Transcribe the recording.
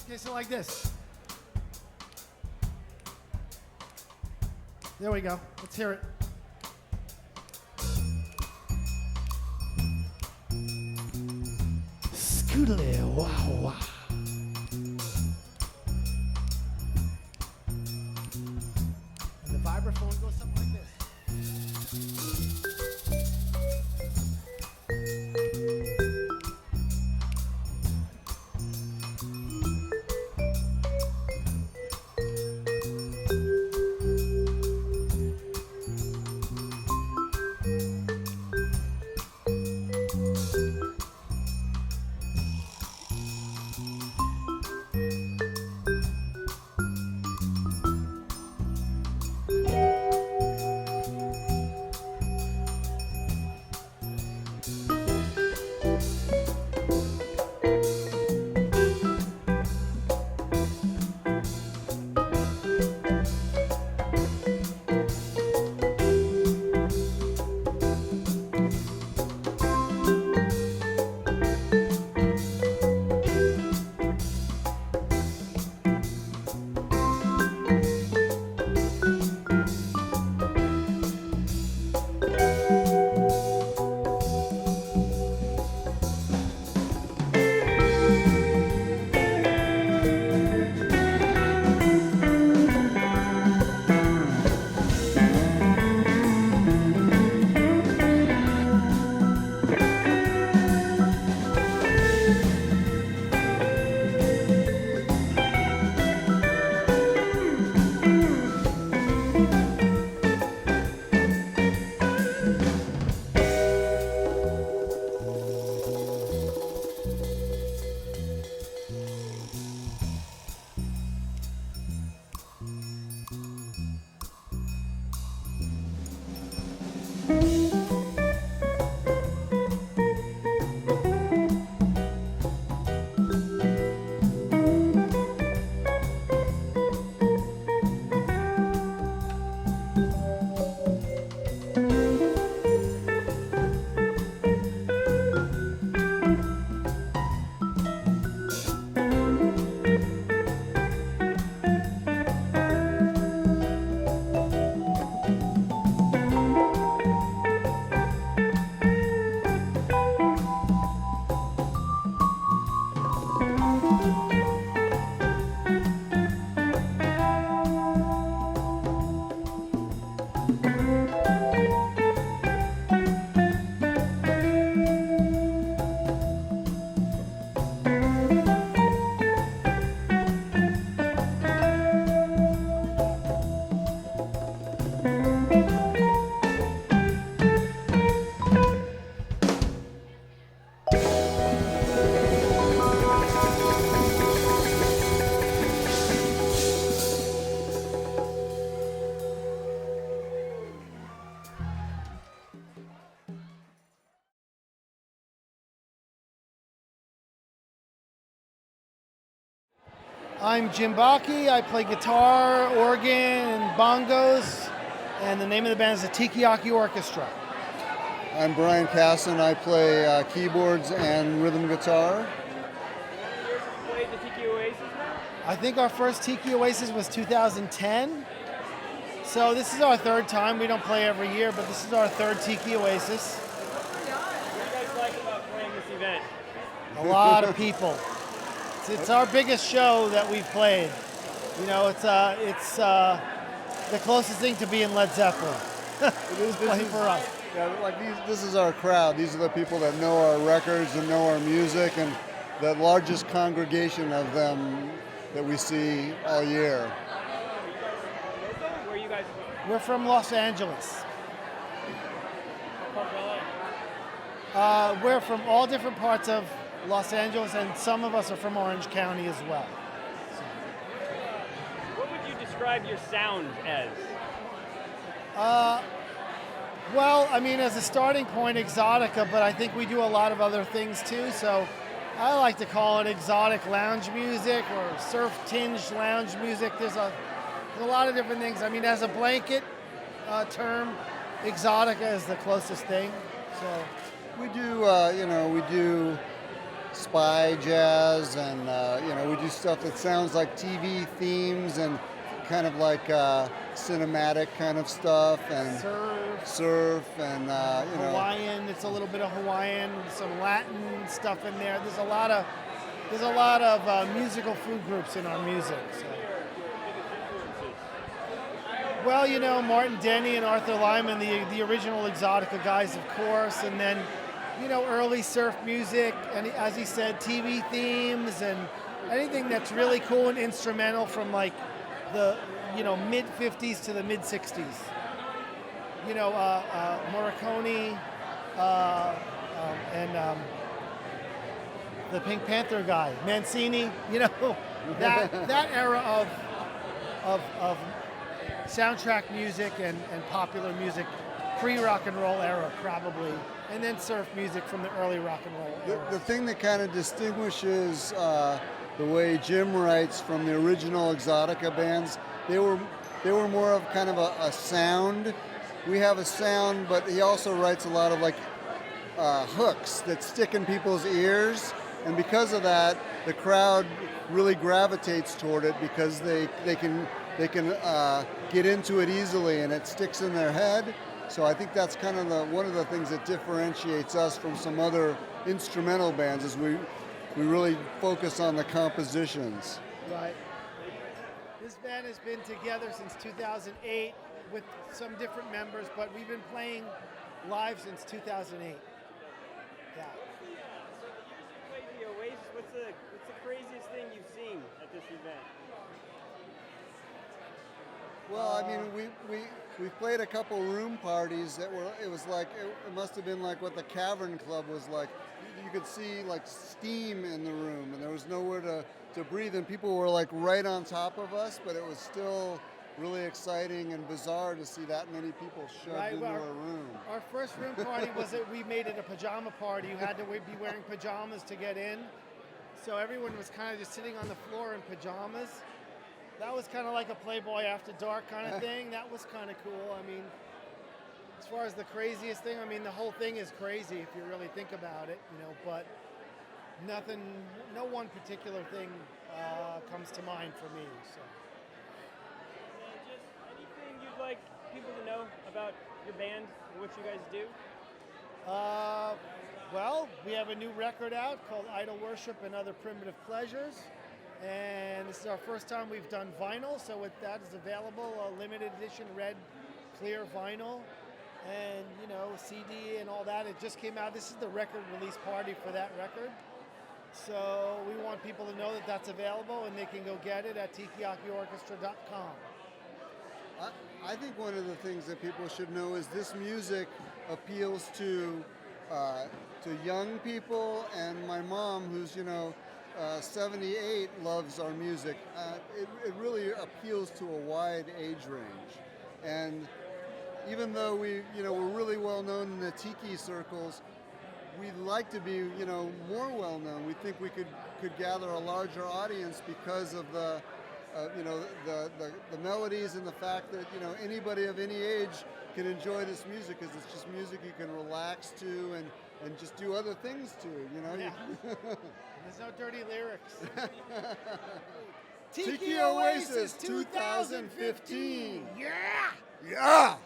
Okay, so like this. There we go. Let's hear it. Scoodly, wow, wow. And the vibraphone goes something like this. I'm Jim Bacchi. I play guitar, organ, and bongos. And the name of the band is the Tikiyaki Orchestra. I'm Brian Kassan. I play keyboards and rhythm guitar. You played the Tiki Oasis now? I think our first Tiki Oasis was 2010. So this is our third time. We don't play every year, but this is our third Tiki Oasis. What do you guys like about playing this event? A lot of people. It's our biggest show that we've played. You know, it's the closest thing to being Led Zeppelin. It is playing for us. Yeah, like this is our crowd. These are the people that know our records and know our music, and the largest congregation of them that we see all year. Where are you guys from? We're from Los Angeles. Part of LA? We're from all different parts of Los Angeles, and some of us are from Orange County as well. What would you describe your sound as? Well, I mean, as a starting point, exotica, but I think we do a lot of other things too. So I like to call it exotic lounge music or surf-tinged lounge music. There's a lot of different things. I mean, as a blanket term, exotica is the closest thing. So We do, we do spy jazz, and we do stuff that sounds like TV themes and kind of like cinematic kind of stuff, and surf and Hawaiian. It's a little bit of Hawaiian, some Latin stuff in there. There's a lot of musical food groups in our music. So. Well, Martin Denny and Arthur Lyman, the original Exotica guys, of course, and then, early surf music, and as he said, TV themes, and anything that's really cool and instrumental from like the, mid-50s to the mid-60s. Morricone, and the Pink Panther guy, Mancini, that era of soundtrack music and popular music, pre-rock and roll era probably, and then surf music from the early rock and roll era. The thing that kind of distinguishes the way Jim writes from the original Exotica bands, they were more of kind of a sound. We have a sound, but he also writes a lot of like hooks that stick in people's ears, and because of that, the crowd really gravitates toward it because they can get into it easily, and it sticks in their head. So I think that's kind of one of the things that differentiates us from some other instrumental bands is we really focus on the compositions. Right. This band has been together since 2008 with some different members, but we've been playing live since 2008. Yeah. Tiki Oasis, what's the craziest thing you've seen at this event? Well, I mean, we played a couple room parties that were, it must have been like what the Cavern Club was like. You could see like steam in the room, and there was nowhere to breathe, and people were like right on top of us, but it was still really exciting and bizarre to see that many people shoved into a room. Our first room party we made it a pajama party. You had to be wearing pajamas to get in. So everyone was kind of just sitting on the floor in pajamas. That was kind of like a Playboy After Dark kind of thing. That was kind of cool. I mean, as far as the craziest thing, I mean, the whole thing is crazy if you really think about it, but no one particular thing comes to mind for me. So. And just anything you'd like people to know about your band and what you guys do? Well, we have a new record out called Idol Worship and Other Primitive Pleasures. And this is our first time we've done vinyl, so that is available, a limited edition red clear vinyl, and CD and all that. It just came out. This is the record release party for that record. So we want people to know that that's available, and they can go get it at TikiyakiOrchestra.com. I think one of the things that people should know is this music appeals to young people, and my mom, who's 78, loves our music. It really appeals to a wide age range, and even though we're really well known in the tiki circles, we'd like to be more well known. We think we could gather a larger audience because of the melodies and the fact that anybody of any age can enjoy this music, because it's just music you can relax to and just do other things to, Yeah. There's no dirty lyrics. Tiki Oasis 2015. Yeah! Yeah!